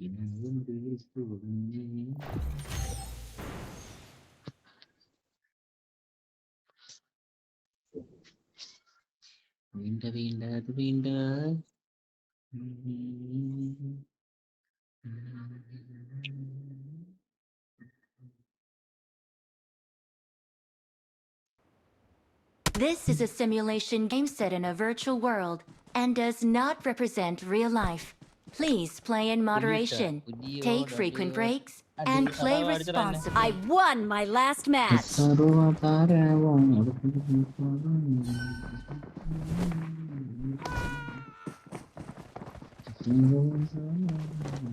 വീണ്ട വീണ്ട അത് വീണ്ട. This is a simulation game set in a virtual world and does not represent real life. Please play in moderation, take frequent breaks, and play responsibly. I won my last match.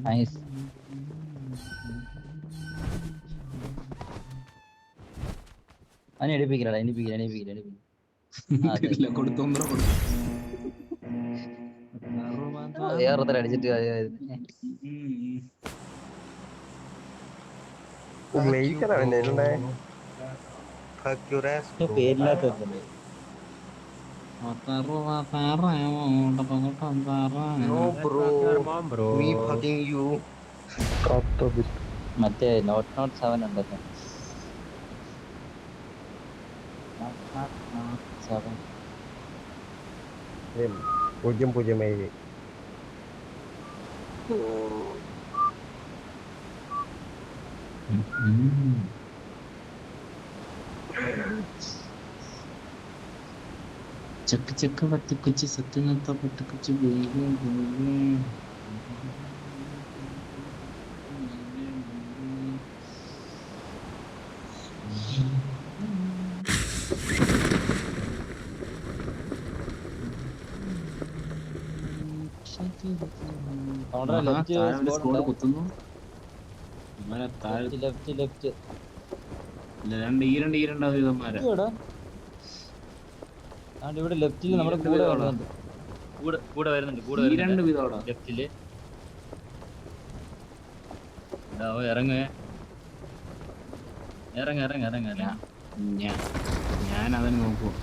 Nice. എണിപ്പിക്കലടാ എണിപ്പിക്കില്ല വേറെ അടിച്ചിട്ട് പേരില്ലാത്ത മറ്റേ not 7 ഉണ്ടല്ലോ. 007. चक चक वत कुछ सतना तो पट कुछ बोले बोले സ്കോഡ് കുത്തുന്നു. ലെഫ്റ്റ് ഈ രണ്ട് ഇവന്മാരെ ഇവിടെ ലെഫ്റ്റില് നമ്മുടെ കൂടെ വരുന്നുണ്ട് ഈ രണ്ട് വിധോടാ ലെഫ്റ്റില്. ഇറങ്ങ ഞാൻ അതിന് നോക്കുവോ.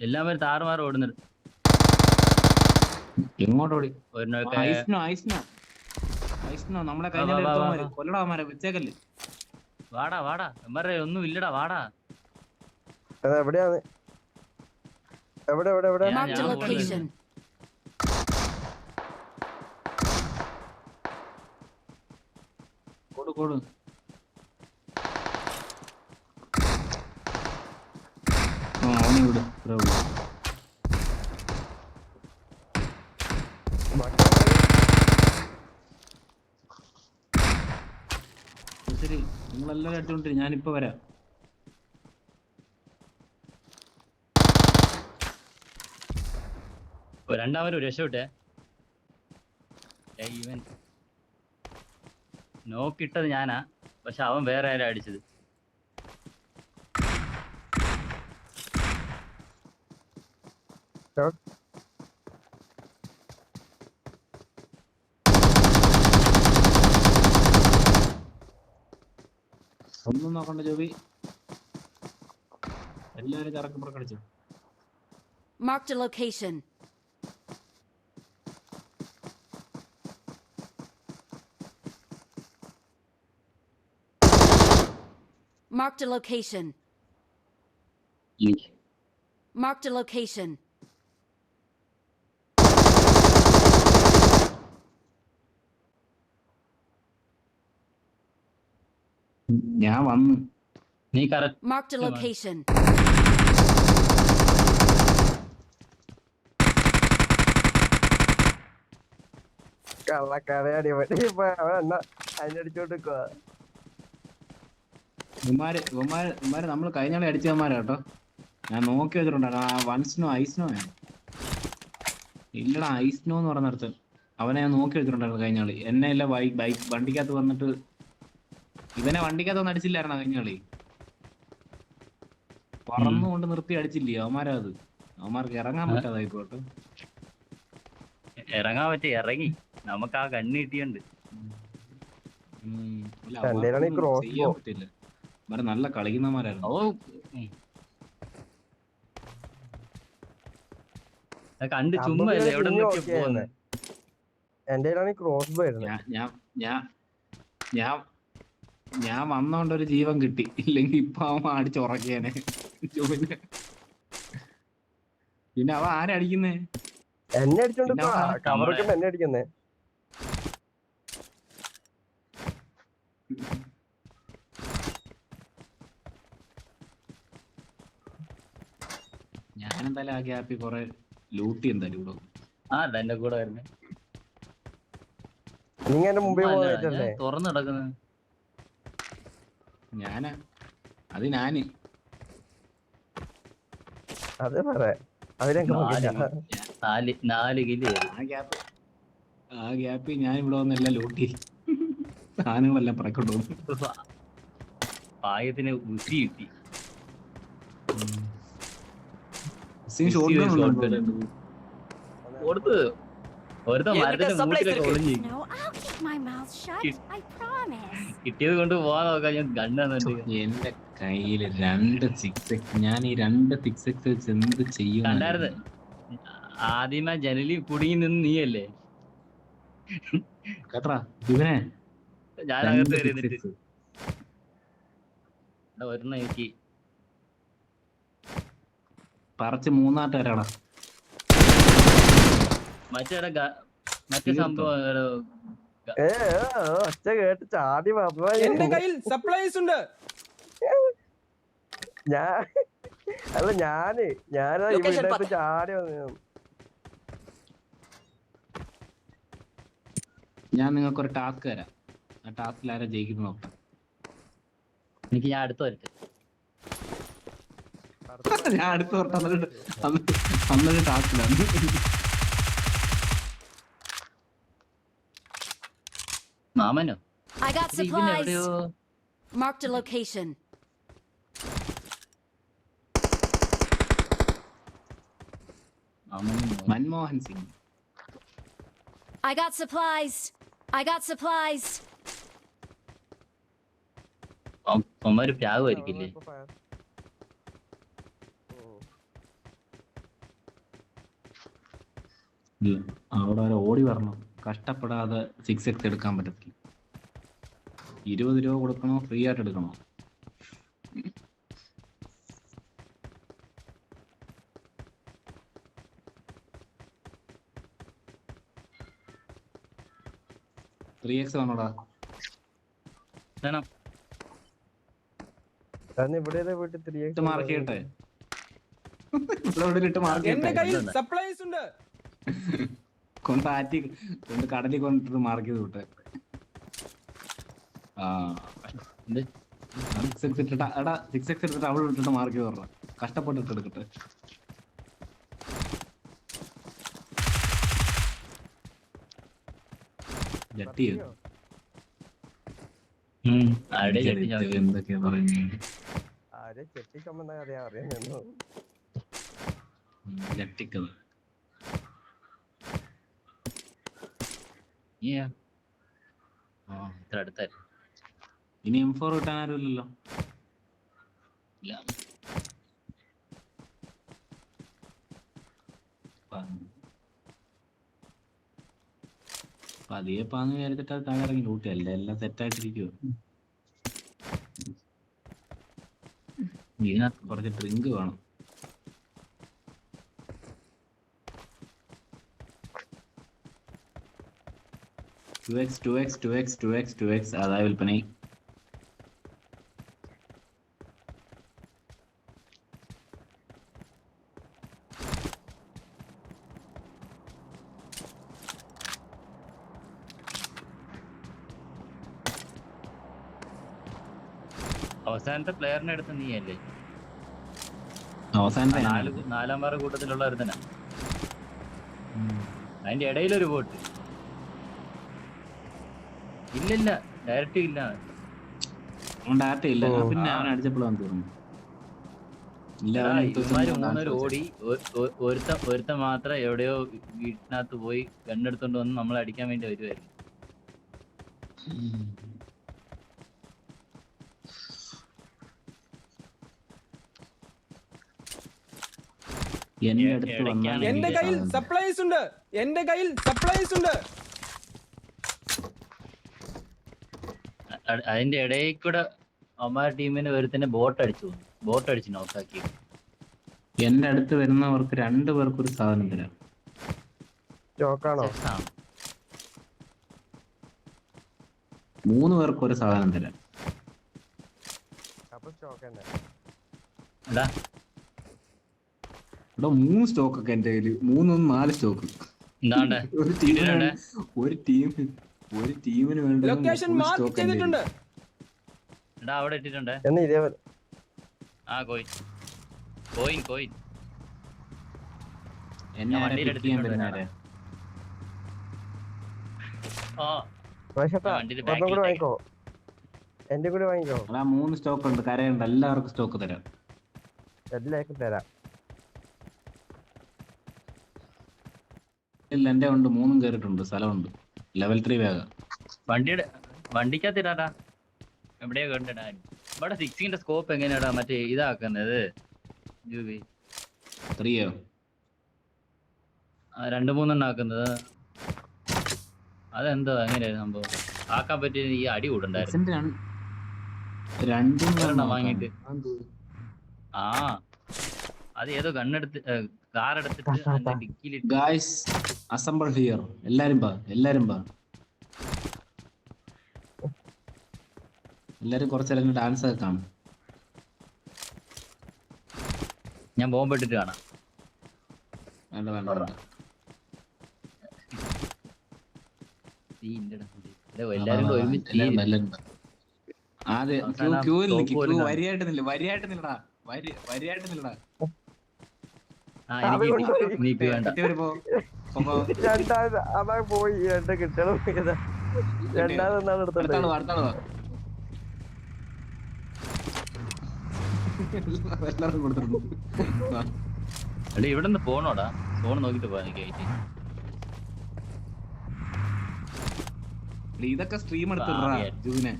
എല്ലാവരും താറുമാറും ഓടുന്നുണ്ട്. എങ്ങോട്ടോടി? നമ്മളെ കൊല്ലടാ വെച്ചേക്കല്ലേ. വാടാ എമ്മറെ ഒന്നും ഇല്ലടാ, വാടാ. എവിടെയാണ്? എവിടെ Marked a location. കൊടു അവനെ വിട്. ശരി, നിങ്ങളെല്ലാവരും അടിച്ചോണ്ടിരി, ഞാനിപ്പോ വരാം. രണ്ടാമരും രക്ഷപ്പെട്ടെ. ഇവൻ നോക്കിട്ടത് ഞാനാ, പക്ഷെ അവൻ വേറെ ആരാ അടിച്ചത്. ഒന്നും നോക്കണ്ട ജോബി, എല്ലാരും കറക്കി പുറക്കടിച്ചു. Marked a location. Marked a location. Marked a location. ഞാൻ വന്നു. നീ കറക്റ്റ്. Marked a location. കള്ളക്കഥയാടി അതിനടിച്ചോണ്ടിരിക്കുക. ഇവന്മാര് നമ്മള് കഴിഞ്ഞാളെ അടിച്ചവന്മാരാ കേട്ടോ. ഞാൻ നോക്കി വെച്ചിട്ടുണ്ടായിരുന്നു. ആ വൺസ്നോ ഐസ്നോ ഇല്ലടാ, ഐസ്നോ എന്ന് പറഞ്ഞിടത്ത് അവനെ ഞാൻ നോക്കി വെച്ചിട്ടുണ്ടായിരുന്നു കഴിഞ്ഞാളി. എന്നെ അല്ല ബൈക്ക് വണ്ടിക്കകത്ത് വന്നിട്ട് ഇവനെ വണ്ടിക്കകത്ത് ഒന്നും അടിച്ചില്ലായിരുന്ന കഴിഞ്ഞാളി. പറന്നുകൊണ്ട് നിർത്തി അടിച്ചില്ലേ അവന്മാരാ. അത് അവന്മാർക്ക് ഇറങ്ങാൻ പറ്റാതായി പോട്ടെ. ഇറങ്ങാൻ പറ്റി, ഇറങ്ങി. നമുക്ക് ആ കണ്ണ് കിട്ടിയുണ്ട്. അല്ല, എന്റെ കയ്യിലാണ് ഈ അവർക്കൊന്നും cross ചെയ്യാൻ bow. പറ്റില്ല. അവര് നല്ല കളിക്കുന്നമാരായിരുന്നു. ഓ കണ്ട് അപ്പൊ ചുമ്മാ പിന്നെ എവിടെ പിന്നെ നിന്നൊക്കെ okay ആയിരുന്നെ. പോകുന്നത്. എന്റെ കയ്യിലാണ് ഈ ക്രോസ് ബോ ആയിരുന്നത്. ഞാൻ വന്നോണ്ട് ഒരു ജീവൻ കിട്ടി. ഇല്ലെങ്കിൽ ഇപ്പൊ അവൻ അടിച്ചുറക്കിയാനെ. പിന്നെ അവൻ ആരടിക്കുന്നേ? എന്നെ അടിച്ചോണ്ട് പിന്നെ അവൻ കവറൊക്കെ എന്നെ അടിക്കുന്നേ. ഞാനെന്തായാലും ആ ഗ്യാപ്പിൽ കൊറേ ലൂട്ടി എന്തായാലും ഇവിടെ. എന്റെ കൂടെ വരുന്നേ നിങ്ങൾ എന്റെ മുമ്പേ പോയിട്ടല്ലേ? തുറന്നു കിടക്കുന്നത്. ഞാന് അത് പറ അതിനൊക്കെ നാല് കിലോ ആ ഗ്യാപ്പിൽ ഞാൻ ഇവിടെ വന്നെല്ലാം ലൂട്ടി സാധനങ്ങളെല്ലാം പറക്കൊണ്ട് പോകും. പായത്തിന് ഉസി കിട്ടി. കൊടുത്ത് ഒരുത്ത മരത്തിന്റെ മൂട്ടിലൊക്കെ ഒളിഞ്ഞു. No, I'll keep my mouth shut. I promise. കിട്ടിയത് കൊണ്ട് പോവാൻ നോക്കാൻ ഞാൻ കണ്ണു. എന്റെ കയ്യില് 2 6x. ഞാൻ ഈ 2 6x വെച്ച് എന്ത് ചെയ്യും? കണ്ടായിരുന്നു ആദ്യമേ ജനലി കുടുങ്ങി നിന്ന് നീയല്ലേ കേട്ടാ ഇവനെ ഞാനകത്ത് കയറിയിട്ട് ഒരെണ്ണം എനിക്ക് പറിച്ച് 3 വരാടാ. മറ്റേ സംഭവം ഒച്ച കേട്ട് ചാടി എന്റെ കയ്യിൽ സപ്ലൈസ് ഉണ്ട്. ഞാന് ഇവിടെ ചാടി വന്നു. ഞാൻ നിങ്ങൾക്ക് ഒരു ടാസ്ക് തരാം. ആ ടാസ്കിൽ ആരാ ജയിക്കുന്നു നോക്കാം. എനിക്ക് ഞാൻ അടുത്ത് വരട്ടെ. ഞാൻ അടുത്ത് വരട്ടെ. അന്നൊരു ടാസ്കിലാണ്. മാമനോ I got supplies. എവിടെയോ Marked a location. Manmohan Singh. I got supplies. അവന്മാര് പ്രാഗുമായിരിക്കില്ലേ? അവിടെ വരെ ഓടി വരണം. കഷ്ടപ്പെടാതെ 6x എടുക്കാൻ പറ്റത്തില്ല. 20 രൂപ കൊടുക്കണോ ഫ്രീ ആയിട്ട് എടുക്കണോ? വേണോടാ? ഇവിടെ മാർക്ക് ചെയ്യട്ടെ. ഇവിടെ മാർക്ക് എന്റെ ചെയ്യട്ടെ. കയ്യിൽ സപ്ലൈസ് ഉണ്ട്. കൊണ്ട് കടലിൽ കൊണ്ടിട്ട് മാർക്ക് ചെയ്ത് വിട്ടെ. എടാ 6x എടുത്തിട്ട് അവൾ വിട്ടിട്ട് മാർക്ക് ചെയ്ത് പറഞ്ഞ കഷ്ടപ്പെട്ടിട്ട് എടുക്കട്ടെ. എന്തൊക്കെയാ പറയുന്നത്? ജട്ടിക്കത് ഇത്ര അടുത്തായിരുന്നു. ഇനി M4 കിട്ടാൻ ആരും ഇല്ലല്ലോ. ഇല്ല പതിയെ പാന്ന് വിചാരിച്ചിട്ട് അത് താഴെ ഇറങ്ങി ലൂട്ടി. എല്ലാം സെറ്റായിട്ടിരിക്കുവോ? ഇതിനകത്ത് കുറച്ച് ഡ്രിങ്ക് വേണം. ടു എക്സ് അതാ വിൽപ്പന. അവസാനത്തെ പ്ലെയറിനെ എടുത്ത് നീയല്ലേ? അവസാനത്തെ 4 പേരുടെ കൂട്ടത്തിലുള്ള ഒരുത്തനാ. അതിന്റെ ഇടയിലൊരു ബോട്ട്. ഇല്ലില്ല ഡയറക്റ്റ് ഇല്ല. ഡാറ്റ ഇല്ല. പിന്നെ അവൻ അടിച്ചപ്പോഴാണ് തീർന്നു. മൂന്നേര് ഓടി. ഒരുത്ത മാത്രം എവിടെയോ വീട്ടിനകത്ത് പോയി ഗണ്ണെടുത്തോണ്ട് വന്ന് നമ്മളെ അടിക്കാൻ വേണ്ടി വരുമായിരുന്നു. എന്റെ അടുത്ത് വന്നാൽ എന്റെ എനിക്ക് കയ്യിൽ സാധനം തരാം. സപ്ലൈസ് ഉണ്ട്. എന്റെ കയ്യിൽ സപ്ലൈസ് ഉണ്ട്. അതിന്റെ ഇടയിൽ കൂടെ ഒമാർ ടീമിന് ഒരുത്തന്നെ ബോട്ട് അടിച്ച് നോക്കാക്കി. എന്റെ അടുത്ത് വരുന്നവർക്ക് 2 പേർക്ക് ഒരു സാധനം തരാം. ചോക്കാണോ? 3 പേർക്ക് ഒരു സാധനം തരാം. അപ്പൊ സ്റ്റോക്ക് തന്നെ. എടാ ഇവിടെ 3 സ്റ്റോക്ക് ഒക്കെ എന്റെ കയ്യില്. 3 4 സ്റ്റോക്ക്. എന്താണ്ട് ഒരു ടീമിന് വേണ്ട ലൊക്കേഷൻ മാർക്ക് ചെയ്തിട്ടുണ്ട്. എടാ അവിടെ ഇട്ടിട്ടുണ്ട്. എന്ന് ഇതേപോലെ ആ കോയിൻ എന്നെ ഞാൻ ആരാ വണ്ടിയിൽ pick ചെയ്യാൻ എടുത്തിട്ടുണ്ട് വരുന്നവരെ? ആ വൈശട്ടാ, വണ്ടിയില് ഒരെണ്ണം കൂടി back വാങ്ങിക്കോ. എന്റെ കൂടി വാങ്ങിക്കോ. അതാ 3 സ്റ്റോക്ക് ഉണ്ട്. കരയുണ്ട്. എല്ലാവർക്കും സ്റ്റോക്ക് തരാം. എല്ലാവർക്കും തരാം. ഇല്ല, എന്റെ ഉണ്ട്. 3 കയറിയിട്ടുണ്ട്. സ്ഥലമുണ്ട്. ലെവൽ 3 വേഗം. വണ്ടിക്കകത്തിടാടാ. എവിടെയാ കണ്ടിടാ. ഇവിടെ 16ന്റെ സ്കോപ്പ് എങ്ങനെയാടാ മറ്റേ ഇതാക്കുന്നത്? ജൂബി 3യോ? 2-3 ആക്കുന്നത്. അതെന്തോ എങ്ങനെയാ സംഭവം? ആക്കാൻ പറ്റിയ ഈ അടി കൂടണ്ടായിരുന്നു. ഒരെണ്ണം വാങ്ങിയിട്ട്. ആ അത് ഏതോ ഗണ്ണെടുത്ത് കാർ എടുത്തിട്ട് ഡിക്കിയിലിട്ട്. Guys assemble here. എല്ലാരും വാ. എല്ലാരും കുറച്ചേരം ഡാൻസ് ഒക്കെ കാണും. ഞാൻ ബോംബ് ഇട്ടിട്ട് കാണാം. വേണ്ട. എല്ലാരും കൂടെ ഒരുമിച്ച് വരിയായിട്ട് നില്ലടാ. ആ എനിക്ക് കിട്ടി. നീ ഇപ്പൊ വേണ്ട. രണ്ടാമത് അതാ പോയി. കിട്ടണം. രണ്ടാമതെന്നാണ് എടുത്തത്. എല്ലാവർക്കും കൊടുത്തിട്ടുണ്ട്. എടാ ഇവിടെ നിന്ന് പോണോടാ. ഫോൺ നോക്കിട്ട് പോവാ. എനിക്ക് ഇതൊക്കെ സ്ട്രീം എടുത്തിട്ടാ ജൂവിനെ.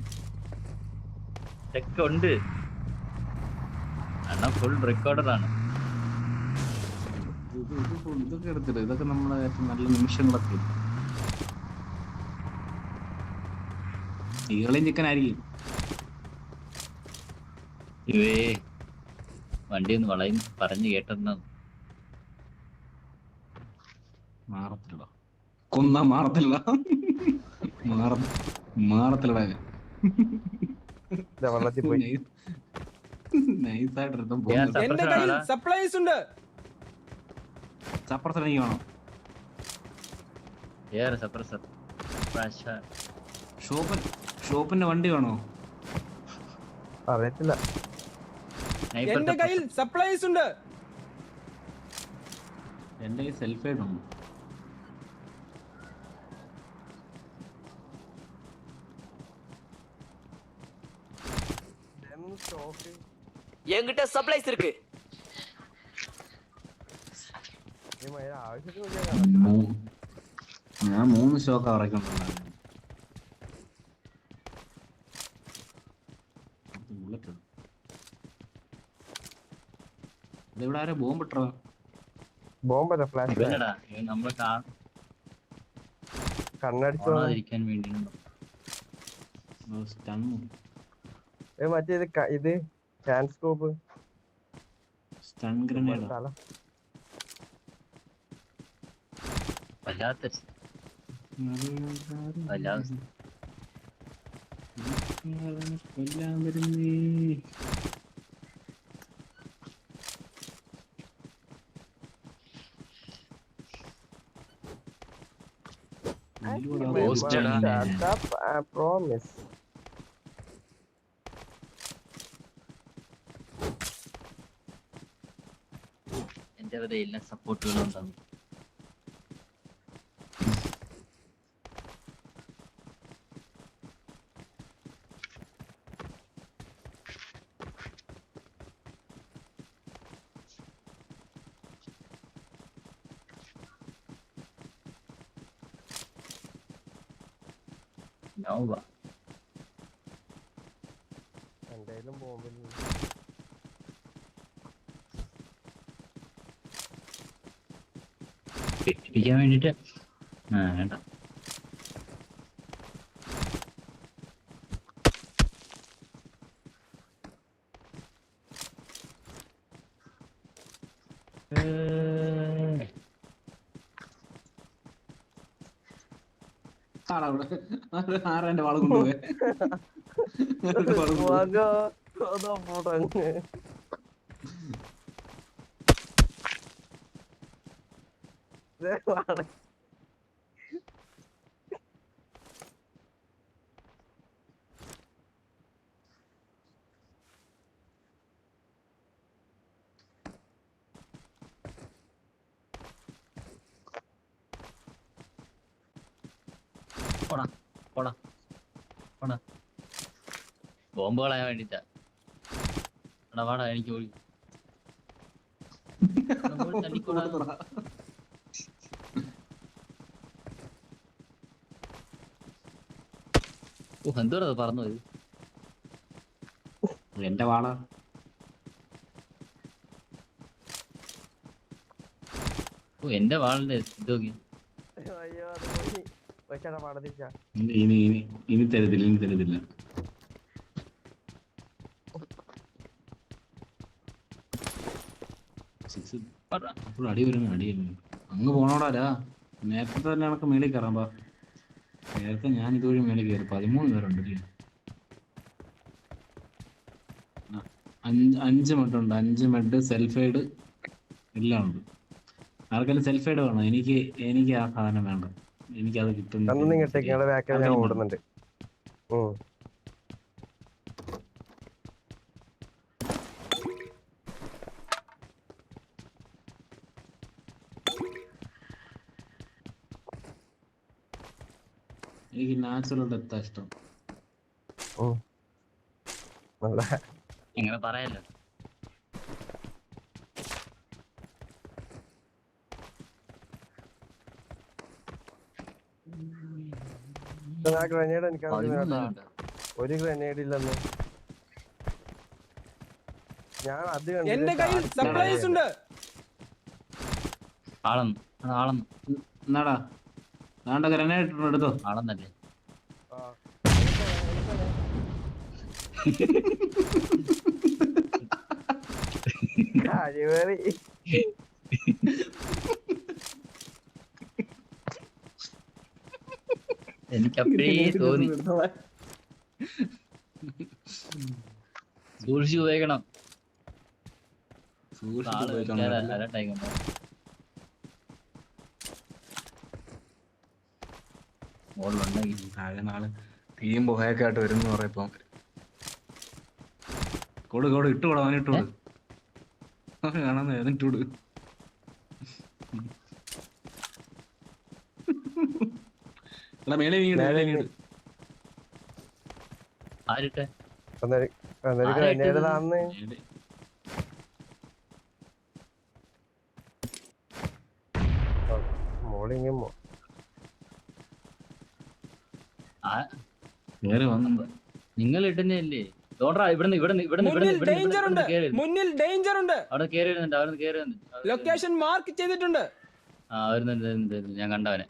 ഇതൊക്കെ ഉണ്ട്. അണ്ണാ ഫുൾ റെക്കോർഡറാണ്. ഇതൊക്കെ എടുത്തിട്ട് ഇതൊക്കെ നമ്മളെ ഏറ്റവും നല്ല നിമിഷങ്ങളൊക്കെ. ഈകളെയും ചിക്കൻ ആയിരിക്കും. ഇവേ വണ്ടി ഒന്ന് വളയും പറഞ്ഞു കേട്ടെന്നാ. മാറത്തില്ലടാ. കൊന്നാ മാറത്തില്ലടാ. മാറത്തില്ലടാ. വെള്ളത്തിൽ പോയി. നൈസായിട്ടെടുത്തും എന്റെ കയ്യിൽ സപ്ലൈസ് ഉണ്ട്. സപ്രസർ എനിക്ക് വേണം. ഏറെ സപ്രസർ. ഷോപ്പിന്റെ വണ്ടി വേണോ? അറിയത്തില്ല. എന്റെ കയ്യിൽ സപ്ലൈസ് ഉണ്ട്. എന്റെ ഈ സെൽഫേഡ് ഉണ്ട്. என்கிட்ட சப்ளைஸ் இருக்கு. ഞാൻ 3 സ്റ്റോക്ക് ഇറക്കിയിട്ടുണ്ടായിരുന്നു. ഇവിടെ ആരാ ബോംബ് ഇട്ടോ? ബോംബല്ല, ഫ്ലാഷ്. നമ്മള് കണ്ണടിച്ചോണ്ടിരിക്കാൻ വേണ്ടി മറ്റേ ഇത് ഹാൻഡ് സ്കോപ്പ് സ്റ്റൺ ഗ്രനേഡ്. വല്ലാത്ത കൊല്ലാൻ വരുന്നേ. പ്രോമിസ്. എന്റെ വരെ എല്ലാ സപ്പോർട്ടുകളും ഉണ്ടാവും. Nova. എന്തായാലും ബോംബിൽ പെട്ടിപ്പിക്കാൻ വേണ്ടിട്ട് വേണ്ട. ആടാ അവിടെ ആരാ എന്റെ വാള് കൊണ്ടുപോയി പോടാ പോടാ പോടാ. ബോംബ് കളയാൻ വേണ്ടിട്ടാ. എടാ വാടാ എനിക്ക് ഓടി. എന്തോടാ പറഞ്ഞു പോയത്? എന്റെ വാള എന്റെ വാളിന്റെ ഇതൊക്കെ അയ്യോ അത് പോയി. പക്ഷെ പടത്തിച്ച ഇനി തരത്തില്ല. അടി വരുന്നു അങ്ങ് പോണോടാ. നേരത്തെ തന്നെ കണക്ക് മേളിൽ കയറാൻ പാ. നേരത്തെ ഞാൻ ഇതുവഴി മേളിൽ കയറി 13 പേരുണ്ട്. 5 മെഡുണ്ട്. 5 മെഡ് സെൽഫൈഡ് എല്ലാം ഉണ്ട്. ആർക്കെല്ലാം സെൽഫൈഡ് വേണം? എനിക്ക് ആ സാധനം വേണ്ട. എനിക്കത് കിട്ടുന്നു. ഓടുന്നുണ്ട്. എനിക്ക് നാച്ചുറൽ ഡെത്താ ഇഷ്ടം. ഇങ്ങനെ പറയല്ലോ. ഗ്രനേഡ് എനിക്ക് ഒരു ഗ്രനേഡ് ഇല്ലെന്ന് ഞാൻ അത് എന്റെ കയ്യിൽ സപ്ലൈസ് ഉണ്ട്. എന്നാടാ നാണ്ട ഗ്രനേഡ് എടുത്തോ. ആളെന്നല്ലേ കഴിവേറി എനിക്ക് അപ്പഴേ തോന്നി. സൂക്ഷിച്ചു ഉപയോഗിക്കണം. താഴെ നാള് തീയും പോയൊക്കെ ആയിട്ട് വരും പറയപ്പോ കൊടു ഇട്ടുകൂടാ. അവൻ ഇട്ടുകൊടു കാണാൻ ഇട്ടുകൊടു. മേലെ വീട് ആരിട്ടെ ഗ്രനേഡ് താന്ന് മോളിങ് നിങ്ങൾ ഇടുന്നല്ലേ? മുന്നിൽ ഡേഞ്ചർ ഉണ്ട്. അവിടെ കേറി വരുന്നുണ്ട്. ലൊക്കേഷൻ മാർക്ക് ചെയ്തിട്ടുണ്ട്. ആ വരുന്നുണ്ട്. ഞാൻ കണ്ടവനെ.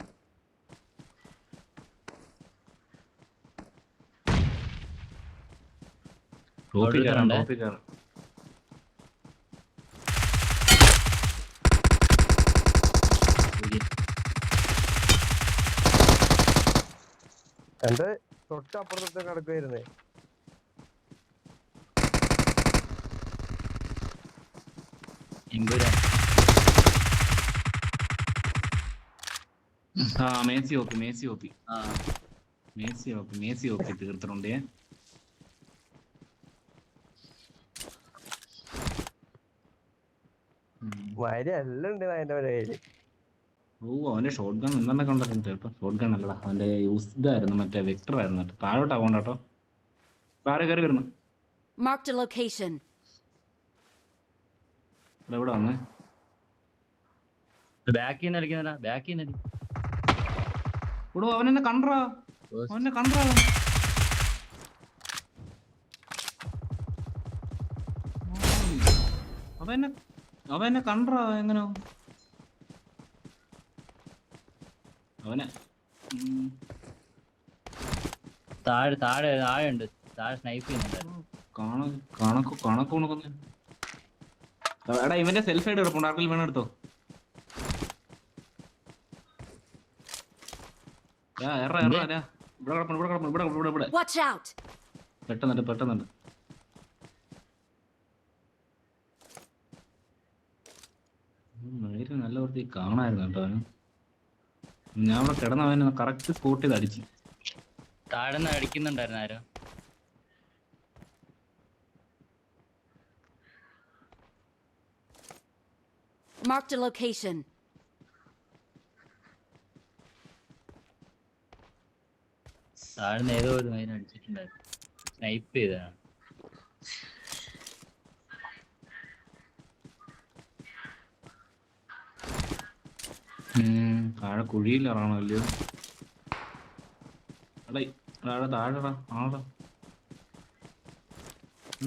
എന്റെ തൊട്ടപ്പുറത്തെ കിടക്കുവായിരുന്നേ. മേസി ഓപ്പി തീർത്തിട്ടുണ്ട്. വരി എല്ലാം ഉണ്ട് അതിന്റെ കയ്യില്. അവന്റെ ഷോട്ട് ഗൺ എന്തെന്നെ കണ്ടിട്ടുണ്ട് കേട്ടോ. ഷോട്ട് ഗൺ അല്ലടാ, അവന്റെ യൂസ് ഇതായിരുന്നു, മറ്റേ വെക്ടർ ആയിരുന്നു. താഴോട്ടാ പോണ്ട കേട്ടോ. താഴെ കയറി വരുന്നു. Marked a location. ഇവിടെ വന്നേ. ബാക്കിൽ നിന്ന് അടിക്കുന്നതാ. ബാക്കിൽ നിന്ന് ഇവിടെ അവനെന്നെ കണ്ടറാ. അവനെ കണ്ടറാ. എങ്ങനോ അവനെ ഉം. താഴെ താഴെ താഴെ ഉണ്ട്. താഴെ സ്നൈപ്പ് ചെയ്യുന്നുണ്ടായിരുന്നു. കണക്ക് കൊണക്കൊന്ന്. എടാ ഇവന്റെ സെൽഫ് ആയിട്ട് കിടപ്പുണ്ട്, ആർക്കെങ്കിലും വേണം എടുത്തോ. ഇവിടെ Watch out! പെട്ടെന്നുണ്ട്. നേരെ നല്ല വൃത്തി കാണായിരുന്നു കേട്ടോ അവന്. ഞാൻ ഇവിടെ കിടന്നവന് കറക്റ്റ് സ്പോട്ട് ചെയ്ത് അടിച്ചു. താഴെ നിന്ന് അടിക്കുന്നുണ്ടായിരുന്നു ആരോ. Marked a location. താഴെ നിന്ന് ഏതോ ഒരു മൈന അടിച്ചിട്ടുണ്ടായിരുന്നു. സ്നൈപ്പ് ചെയ്തതാണ്. താഴെ കുഴിയിലിറങ്ങണമല്ലോ. താഴെടാ ആടാ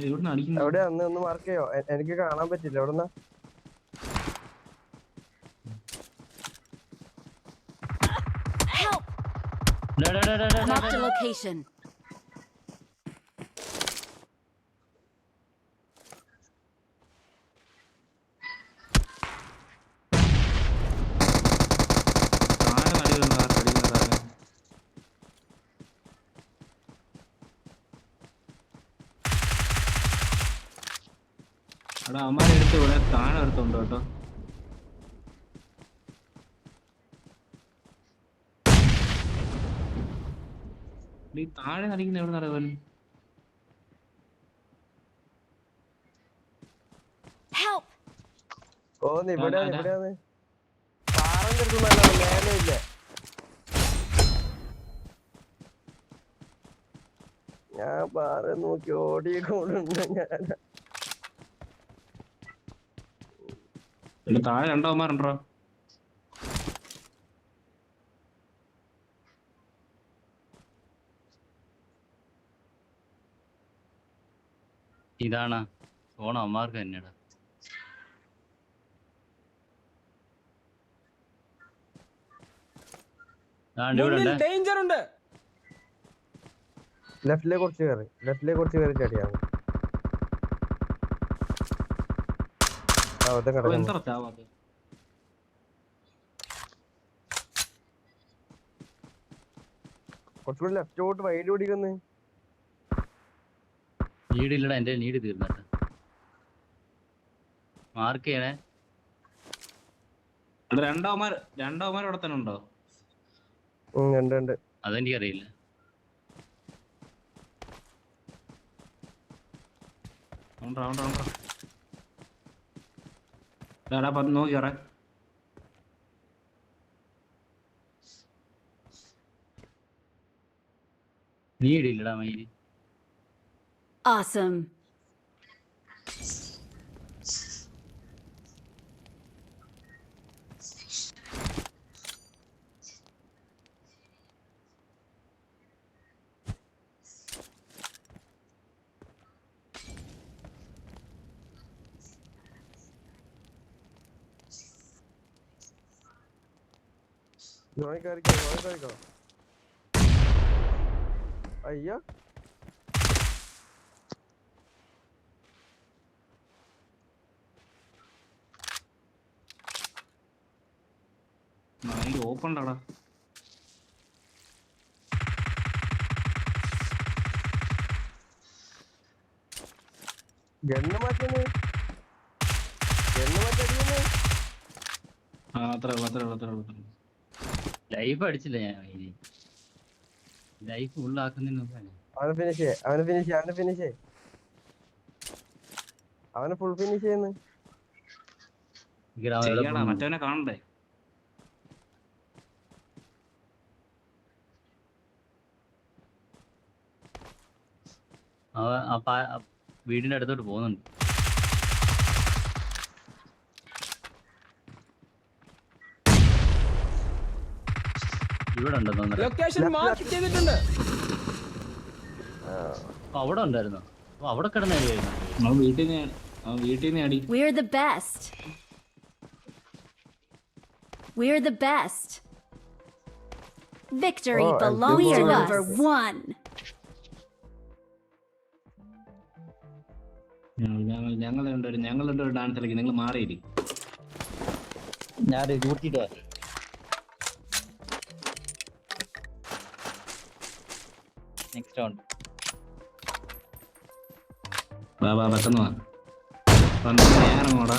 എവിടുന്ന് അടിക്കുന്നു? എവിടെ ഒന്ന് മാർക്ക് ചെയ്യോ? എനിക്ക് കാണാൻ പറ്റില്ല. എവിടെന്നാ? Help! Marked a location. താഴെ നടിയുണ്ട്, ആർക്കടിക്കുന്ന താഴെ. എടാ അമ്മ എടുത്ത് ഇവിടെ താഴെ എടുത്തുണ്ട് കേട്ടോ. ഈ താഴെ നടിക്കുന്ന എവിടെ നടക്കാനും? Help! ഇവിടെയാണ്. പാറന്റെ അടുത്ത് നല്ലതാണ്, മേലെ ഇല്ല. ഞാൻ പാറ നോക്കി ഓടിക്കൊണ്ടുണ്ട്. ഞാൻ താഴെ രണ്ടവന്മാരുണ്ടോ? ഇതാണ് സോണ അമ്മമാർക്ക് തന്നെയാണ്. മുന്നിൽ ഡേഞ്ചർ ഉണ്ട്. ലെഫ്റ്റിലെ കുറച്ച് കയറി ചടിയാണ്. എന്താ ചാവാതെ? കുറച്ചുകൂടി ലെഫ്റ്റോട്ട് വൈഡ് ഓടിക്കുന്നു. നീടില്ലടാ, എന്റെ നീട് തീർന്നിട്ട്. മാർക്ക് ചെയ്യണേ. രണ്ടവന്മാർ ഇവിടെ തന്നെ ഉണ്ടോ? ഉണ്ട്. അതെനിക്കറിയില്ല. നോക്കിയാറേ. നീടില്ലടാ മയില്. Awesome. കേറിക്കോ. അയ്യോ ഓപ്പൺ ഉണ്ടാടാ. ഗണ്ണ് മാറ്റുന്നു. അത്രേ ലൈഫ് അടിച്ചില്ല ഞാൻ മയില്. ലൈഫ് ഫുള്ളാക്കുന്നതിന് മുമ്പാണ്. അവനെ ഫിനിഷ്. അവനെ ഫുൾ ഫിനിഷ് ചെയ്യുന്നു. മറ്റവനെ കാണണ്ടേ? വീടിന്റെ അടുത്തോട്ട് പോകുന്നുണ്ട്. ഇവിടെ ഉണ്ടെന്ന് ലൊക്കേഷൻ മാർക്ക് ചെയ്തിട്ടുണ്ട്. അവിടെ ഉണ്ടായിരുന്നു. അവിടെ കിടന്നായിരുന്നു. അവൻ വീട്ടിൽ നിന്ന് അടി. We're the best. Victory Oh, and belongs you to won. number 1. ഞങ്ങൾ രണ്ടൊരു ഡാൻസ് കളിക്കും. നിങ്ങൾ മാറിയിരിക്കും. ഞാൻ കൂട്ടിട്ട് നെക്സ്റ്റ് റൗണ്ട് വാ പെട്ടെന്ന് വാ. ഞാൻ ഇറങ്ങോടാ.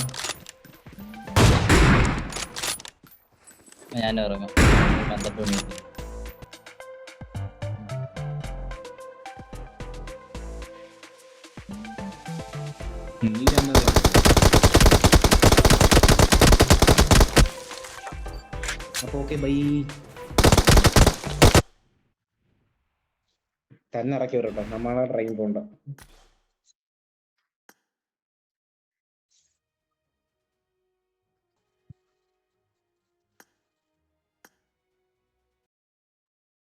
ഞാൻ ഇറങ്ങാം. 12 മിനിറ്റ്. അപ്പൊ ഓക്കെ ബൈ. തന്നെ ഇറക്കി വരട്ടോ, നമ്മളെ ട്രെയിൻ പോണ്ട.